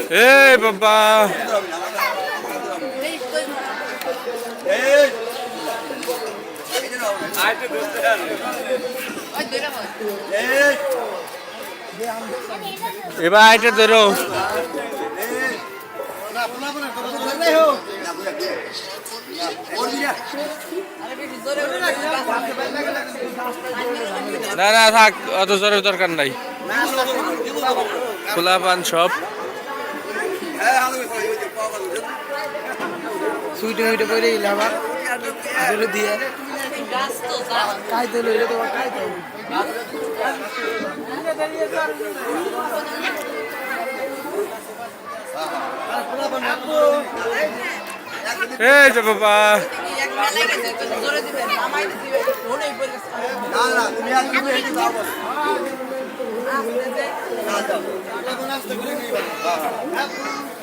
Hey, Baba. এবার আইটা ধরো না না থাক অত জোরের দরকার নাই খোলা পান সব সুইটে সুইটে পড়ে গেলে আবার জোরে দিয়ে খাইতে লইলে তোমার খাইতে এই যে বাবা না